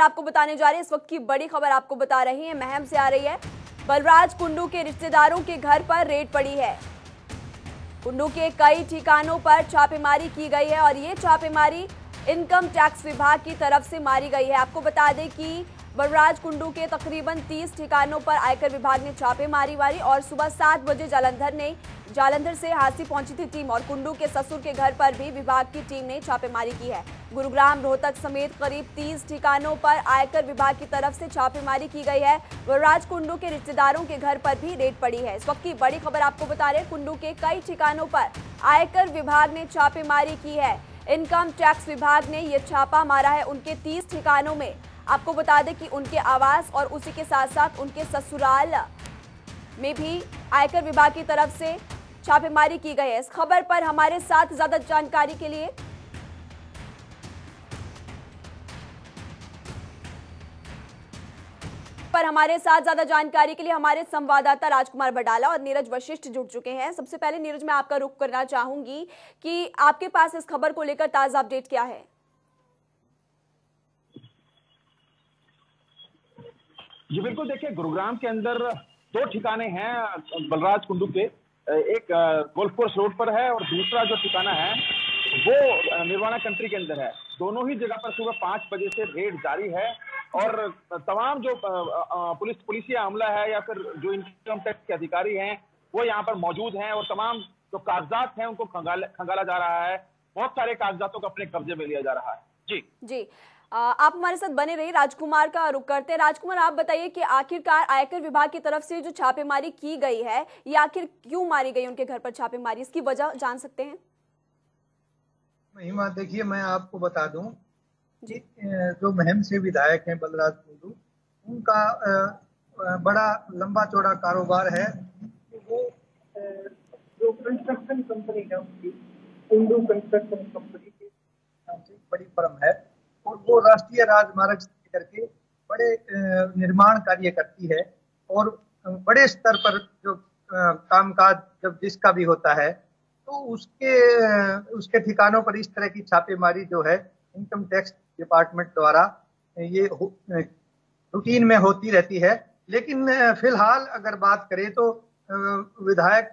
आपको बताने जा रहे हैं। इस वक्त की बड़ी खबर आपको बता रही है, महम से आ रही है। बलराज कुंडू के रिश्तेदारों के घर पर रेड पड़ी है। कुंडू के कई ठिकानों पर छापेमारी की गई है और ये छापेमारी इनकम टैक्स विभाग की तरफ से मारी गई है। आपको बता दें कि बलराज कुंडू के तकरीबन 30 ठिकानों पर आयकर विभाग ने छापेमारी मारी और सुबह 7 बजे जालंधर से हांसी पहुंची थी टीम और कुंडू के ससुर के घर पर भी विभाग की टीम ने छापेमारी की है। गुरुग्राम, रोहतक समेत करीब 30 ठिकानों पर आयकर विभाग की तरफ से छापेमारी की गई है। बलराज कुंडू के रिश्तेदारों के घर पर भी रेड पड़ी है। इस वक्त की बड़ी खबर आपको बता रहे हैं, कुंडू के कई ठिकानों पर आयकर विभाग ने छापेमारी की है। इनकम टैक्स विभाग ने यह छापा मारा है उनके 30 ठिकानों में। आपको बता दें कि उनके आवास और उसी के साथ साथ उनके ससुराल में भी आयकर विभाग की तरफ से छापेमारी की गई है। इस खबर पर हमारे साथ ज्यादा जानकारी के लिए हमारे संवाददाता राजकुमार बडाला और नीरज वशिष्ठ जुड़ चुके हैं। सबसे पहले नीरज, मैं आपका रुख करना चाहूंगी कि आपके पास इस खबर को लेकर ताजा अपडेट क्या है? जी बिल्कुल, देखिए गुरुग्राम के अंदर 2 ठिकाने हैं बलराज कुंडू के। एक गोल्फ कोर्स रोड पर है और दूसरा जो ठिकाना है वो निर्वाणा कंट्री के अंदर है। दोनों ही जगह पर सुबह 5 बजे से रेड जारी है और तमाम जो पुलिसिया अमला है या फिर जो इनकम टैक्स के अधिकारी हैं वो यहाँ पर मौजूद हैं और तमाम जो कागजात हैं उनको खंगाला जा रहा है। बहुत सारे कागजातों को अपने कब्जे में लिया जा रहा है। जी आप हमारे साथ बने रहिए। राजकुमार का रुख करते हैं। राजकुमार, आप बताइए कि आखिरकार आयकर विभाग की तरफ से जो छापेमारी की गई है ये आखिर क्यों मारी गई उनके घर पर छापेमारी, इसकी वजह जान सकते हैं? महिमा, देखिए मैं आपको बता दूं जी, जो महम से विधायक हैं बलराज कुंडू, उनका बड़ा लंबा चौड़ा कारोबार है। वो जो कंस्ट्रक्शन कंपनी है उनकी कुंडू कंस्ट्रक्शन कंपनी की बड़ी फर्म है और वो राष्ट्रीय राजमार्ग से करके बड़े निर्माण कार्य करती है और बड़े स्तर पर जो कामकाज जब जिसका भी होता है तो उसके ठिकानों पर इस तरह की छापेमारी जो है इनकम टैक्स डिपार्टमेंट द्वारा ये रूटीन में होती रहती है। लेकिन फिलहाल अगर बात करें तो विधायक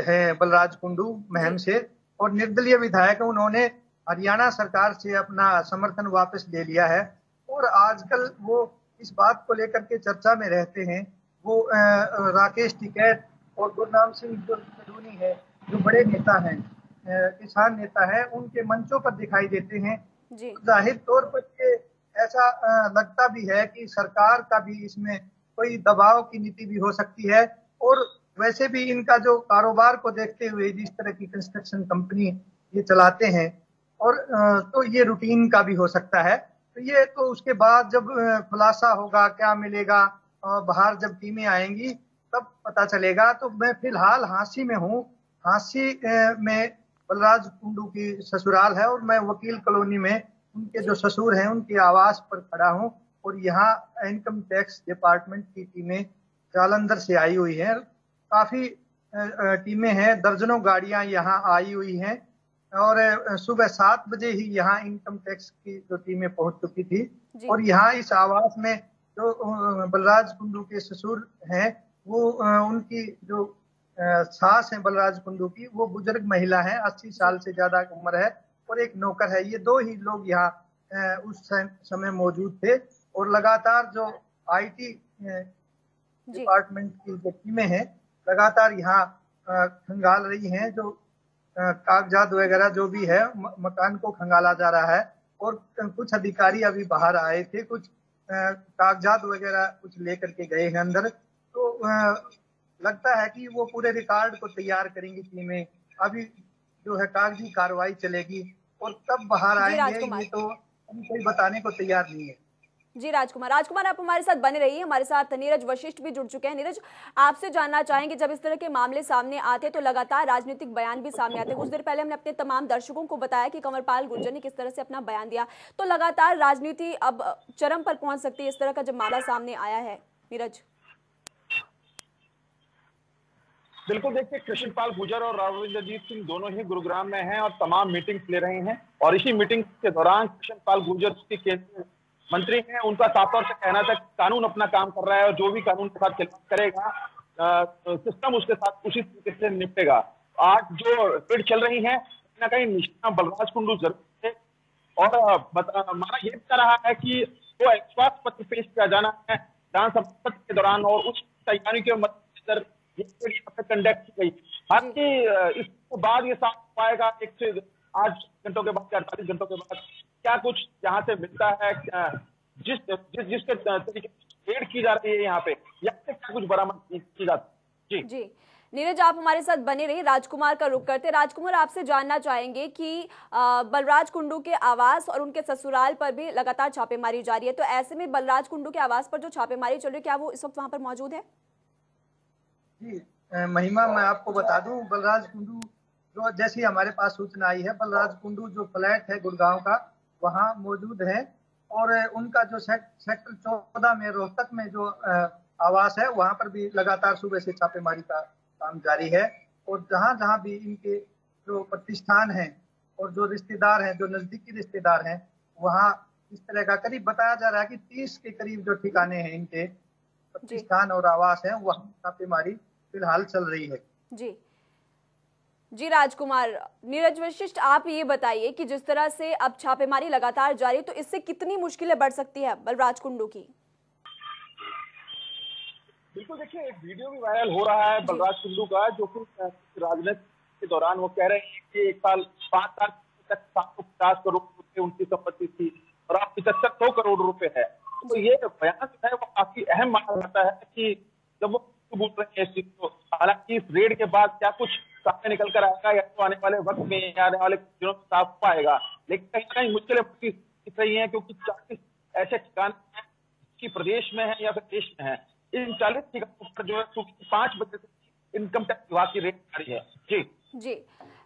हैं बलराज कुंडू महम से और निर्दलीय विधायक, उन्होंने हरियाणा सरकार से अपना समर्थन वापस ले लिया है और आजकल वो इस बात को लेकर के चर्चा में रहते हैं। वो राकेश टिकैत और गुरनाम सिंह जो खडूनी है, जो बड़े नेता हैं, किसान नेता है, उनके मंचों पर दिखाई देते हैं। जाहिर तौर पर ये ऐसा लगता भी है कि सरकार का भी इसमें कोई दबाव की नीति भी हो सकती है और वैसे भी इनका जो कारोबार को देखते हुए जिस तरह की कंस्ट्रक्शन कंपनी ये चलाते हैं और तो ये रूटीन का भी हो सकता है। तो ये तो उसके बाद जब खुलासा होगा, क्या मिलेगा, बाहर जब टीमें आएंगी तब पता चलेगा। तो मैं फिलहाल हांसी में हूँ। हांसी में बलराज कुंडू की ससुराल है और मैं वकील कॉलोनी में उनके जो ससुर हैं उनके आवास पर खड़ा हूँ और यहाँ इनकम टैक्स डिपार्टमेंट की टीमें जालंधर से आई हुई हैं। काफी टीमें हैं, दर्जनों गाड़ियां यहाँ आई हुई हैं और सुबह 7 बजे ही यहाँ इनकम टैक्स की जो टीमें पहुंच चुकी थी और यहाँ इस आवास में जो बलराज कुंडू के ससुर हैं वो उनकी जो सास है बलराज कुंडू की, वो बुजुर्ग महिला है, 80 साल से ज्यादा उम्र है और एक नौकर है। ये 2 ही लोग यहाँ उस समय मौजूद थे और लगातार जो IT डिपार्टमेंट की जो टीमें हैं लगातार यहाँ खंगाल रही हैं। जो कागजात वगैरह जो भी है मकान को खंगाला जा रहा है और कुछ अधिकारी अभी बाहर आए थे, कुछ कागजात वगैरह कुछ लेकर के गए हैं अंदर। तो लगता है कि वो पूरे रिकॉर्ड को तैयार करेंगी टीमें। अभी जो है कागजी कार्रवाई चलेगी और तब बाहर आएंगे, ये तो कोई बताने को तैयार नहीं है। जी राजकुमार, आप हमारे साथ बने रहिए। हमारे साथ नीरज वशिष्ठ भी जुड़ चुके हैं। नीरज, आपसे जानना चाहेंगे, जब इस तरह के मामले सामने आते तो लगातार राजनीतिक बयान भी सामने आते। कुछ देर पहले हमने अपने तमाम दर्शकों को बताया कि कंवरपाल गुर्जर ने किस तरह से अपना बयान दिया, तो लगातार राजनीति अब चरम पर पहुंच सकती है इस तरह का जब मामला सामने आया है। नीरज, बिल्कुल, देखिए कृष्णपाल गुर्जर और राव इंद्रजीत सिंह दोनों ही गुरुग्राम में हैं और तमाम मीटिंग्स ले रहे हैं और इसी मीटिंग के दौरान कृष्णपाल गुर्जर की केस मंत्री हैं उनका साफ तौर से कहना था कि कानून अपना काम कर रहा है और जो भी कानून के साथ खिलाफ करेगा सिस्टम उसके साथ उसी तरीके से निपटेगा। आज जो रेड चल रही है कहीं ना कहीं निशाना बलराज कुंडू जरूर है और हमारा ये बता रहा है कि वो विश्वास पत्र पेश किया जाना है विधानसभा सत्र के दौरान और उस तैयारी के मद्देनजर ये कंडक्ट की गई। हालांकि इसके बाद ये साफ हो पाएगा 1 से 8 घंटों के बाद 48 घंटों के बाद क्या कुछ यहाँ से मिलता है, जिसके तरीके से रेड की जा रही है यहाँ पे या क्या कुछ बरामद की जाती है। जी नीरज, आप हमारे साथ बने रहिए। राजकुमार का रुख करते। राजकुमार, आपसे जानना चाहेंगे कि बलराज कुंडू के आवास और उनके ससुराल पर भी लगातार छापेमारी जारी है, तो ऐसे में बलराज कुंडू के आवास पर जो छापेमारी चल रही है क्या वो इस वक्त वहां पर मौजूद है? जी महिमा, मैं आपको बता दूं, बलराज कुंडू जो जैसी हमारे पास सूचना आई है, बलराज कुंडू जो फ्लैट है गुड़गांव का वहाँ मौजूद है और उनका जो सेक्टर 14 में रोहतक में जो आवास है वहाँ पर भी लगातार सुबह से छापेमारी का काम जारी है। और जहाँ जहाँ भी इनके जो प्रतिष्ठान हैं और जो रिश्तेदार हैं, जो नजदीकी रिश्तेदार हैं, वहाँ इस तरह का करीब बताया जा रहा है कि 30 के करीब जो ठिकाने हैं इनके प्रतिष्ठान और आवास हैं वहाँ छापेमारी फिलहाल चल रही है। जी राजकुमार, नीरज वशिष्ठ, आप ये बताइए कि जिस तरह से अब छापेमारी लगातार जारी है तो इससे कितनी मुश्किलें बढ़ सकती है बलराज कुंडू की? बिल्कुल, देखिए एक वीडियो भी वायरल हो रहा है बलराज कुंडू का, जो कि राजनीति के दौरान वो कह रहे हैं कि 5 साल तक 750 करोड़ रुपए उनकी संपत्ति थी और अब 7500 करोड़ रुपए है। तो ये बयान जो है वो काफी अहम माना जाता है कि जब वो बोल रहे हैं इस चीज को। हालांकि इस रेड के बाद क्या कुछ सामने निकल कर आएगा या तो आने वाले वक्त में या आने वाले दिनों में साफ हो पाएगा, लेकिन कहीं ना कहीं मुश्किलें दिख रही हैं क्योंकि 40 ऐसे ठिकाने हैं कि प्रदेश में है या फिर देश में है। इन 40 ठिकानों पर जो है 5 बजे से इनकम टैक्स विभाग की रेड जारी है। जी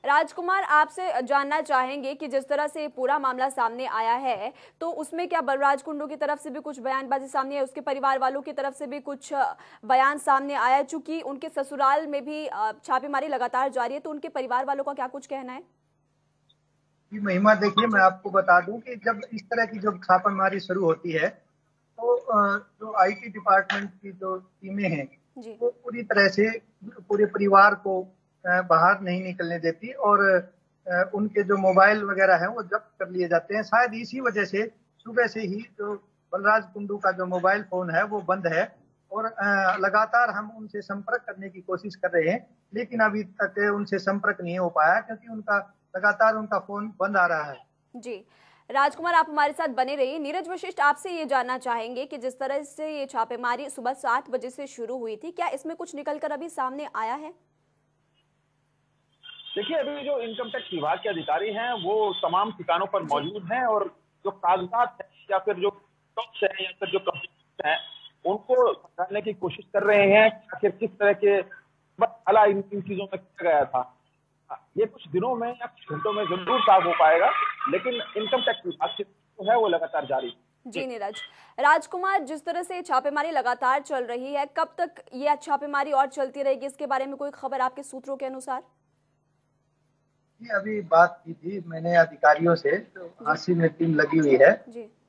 राजकुमार, आपसे जानना चाहेंगे कि जिस तरह से पूरा मामला सामने आया है तो उसमें क्या बलराज कुंडू की तरफ से भी कुछ बयानबाजी सामने आई, उसके परिवार वालों की तरफ से भी कुछ बयान सामने आया? चूंकि उनके ससुराल में भी छापेमारी लगातार जारी है, तो उनके परिवार वालों का क्या कुछ कहना है? जी महिमा, देखिए मैं आपको बता दूं कि जब इस तरह की जो छापेमारी शुरू होती है तो जो IT डिपार्टमेंट की जो टीमें हैं वो पूरी तरह से पूरे परिवार को बाहर नहीं निकलने देती और उनके जो मोबाइल वगैरह हैं वो जब्त कर लिए जाते हैं। शायद इसी वजह से सुबह से ही जो बलराज कुंडू का जो मोबाइल फोन है वो बंद है और लगातार हम उनसे संपर्क करने की कोशिश कर रहे हैं, लेकिन अभी तक उनसे संपर्क नहीं हो पाया क्योंकि लगातार उनका फोन बंद आ रहा है। जी राजकुमार, आप हमारे साथ बने रहिए। नीरज वशिष्ठ, आपसे ये जानना चाहेंगे कि जिस तरह से ये छापेमारी सुबह 7 बजे से शुरू हुई थी, क्या इसमें कुछ निकलकर अभी सामने आया है? देखिए, अभी जो इनकम टैक्स विभाग के अधिकारी हैं वो तमाम ठिकानों पर मौजूद हैं और जो कागजात है या फिर जो टॉक्स है या फिर जो कंप्यूटर है उनको जानने की कोशिश कर रहे हैं आखिर किस तरह के भला इन चीजों में किया गया था। ये कुछ दिनों में या कुछ घंटों में जरूर साफ हो पाएगा, लेकिन इनकम टैक्स विभाग की जो है वो लगातार जारी। जी नीरज। राजकुमार, जिस तरह से छापेमारी लगातार चल रही है, कब तक ये छापेमारी और चलती रहेगी, इसके बारे में कोई खबर आपके सूत्रों के अनुसार? जी अभी बात की थी मैंने अधिकारियों से, तो हासिल में टीम लगी हुई है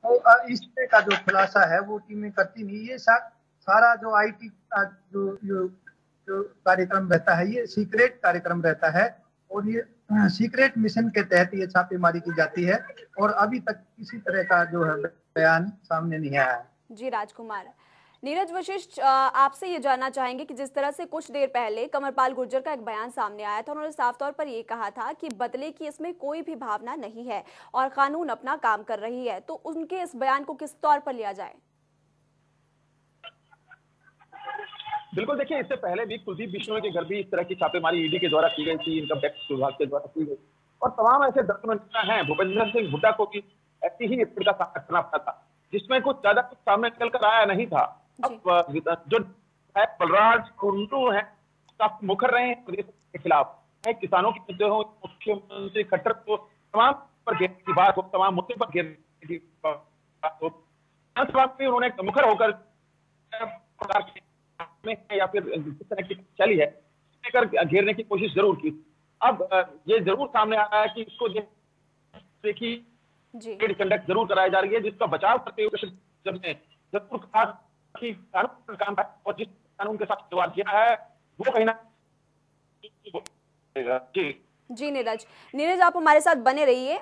तो इस तरह का जो खुलासा है वो टीमें करती नहीं। ये सारा जो IT का जो कार्यक्रम रहता है ये सीक्रेट कार्यक्रम रहता है और ये सीक्रेट मिशन के तहत ये छापेमारी की जाती है और अभी तक किसी तरह का जो है बयान सामने नहीं आया है। जी राजकुमार। नीरज वशिष्ठ, आपसे ये जानना चाहेंगे कि जिस तरह से कुछ देर पहले कंवरपाल गुर्जर का एक बयान सामने आया था, उन्होंने साफ तौर पर ये कहा था कि बदले की इसमें कोई भी भावना नहीं है और कानून अपना काम कर रही है, तो उनके इस बयान को किस तौर पर लिया जाए? बिल्कुल, देखिए इससे पहले भी कुलदीप बिश्नोई के घर भी इस तरह की छापेमारी ED के द्वारा की गई थी, इनकम टैक्स विभाग के द्वारा की गई और तमाम ऐसे दर्शक हैं। भूपेंद्र सिंह हुड्डा को भी ऐसी ही स्थिति का सामना करना पड़ा था जिसमें कुछ ज्यादा कुछ सामने निकल कर आया नहीं था। अब जो है बलराज कुंडू है काफी मुखर रहे हैं प्रदेश के खिलाफ, किसानों के मुद्दे हो, मुख्यमंत्री खट्टर को तमाम पर घेरने की बात हो, तमाम मुद्दे पर घेरने की बात हो, उन्होंने मुखर होकर या फिर जिस तरह की चली है लेकर घेरने की कोशिश जरूर की। अब ये जरूर सामने आ रहा है कि इसको देखिए जी रेड कंडक्ट जरूर कराई जा रही है, जिसका बचाव करते हुए जरूर कहा कि कानून का काम है और जिस कानून के साथ व्यवहार किया है वो कहीं ना जी। जी नीरज आप हमारे साथ बने रहिए।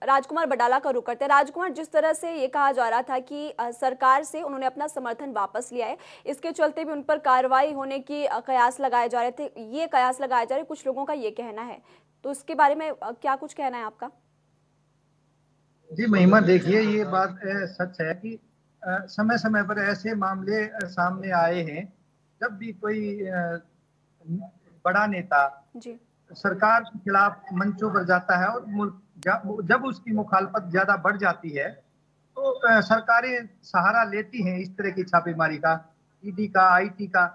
राजकुमार बडाला का रुख करते हैं। राजकुमार, जिस तरह से ये कहा जा रहा था कि सरकार से उन्होंने अपना समर्थन वापस लिया है, इसके चलते भी उन पर कार्रवाई होने की कयास लगाए जा रहे थे, ये कयास लगाए जा रहे, कुछ लोगों का ये कहना है, तो इसके बारे में क्या कुछ कहना है आपका? जी महिमा, देखिए ये बात सच है कि समय समय पर ऐसे मामले सामने आए हैं जब भी कोई बड़ा नेता जी सरकार के खिलाफ मंचों पर जाता है और जब उसकी मुखालफत ज्यादा बढ़ जाती है तो सरकारें सहारा लेती हैं इस तरह की छापेमारी का, ईडी का, आईटी का।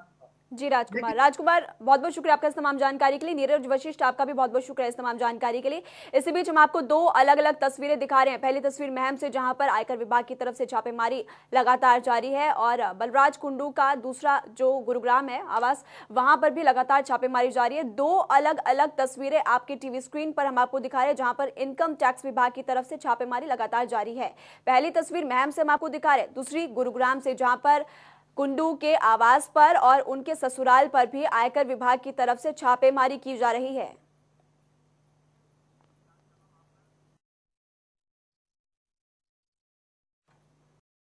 जी राजकुमार बहुत बहुत शुक्रिया आपका इस तमाम जानकारी के लिए। नीरज वशिष्ठ आपका भी बहुत बहुत शुक्रिया इस तमाम जानकारी के लिए। इसी बीच हम आपको दो अलग अलग तस्वीरें दिखा रहे हैं। पहली तस्वीर महम से, जहां पर आयकर विभाग की तरफ से छापेमारी लगातार जारी है, और बलराज कुंडू का दूसरा जो गुरुग्राम है आवास, वहां पर भी लगातार छापेमारी जारी है। दो अलग अलग तस्वीरें आपके टीवी स्क्रीन पर हम आपको दिखा रहे हैं, जहां पर इनकम टैक्स विभाग की तरफ से छापेमारी लगातार जारी है। पहली तस्वीर महम से हम आपको दिखा रहे हैं, दूसरी गुरुग्राम से, जहां पर कुंडू के आवास पर और उनके ससुराल पर भी आयकर विभाग की तरफ से छापेमारी की जा रही है।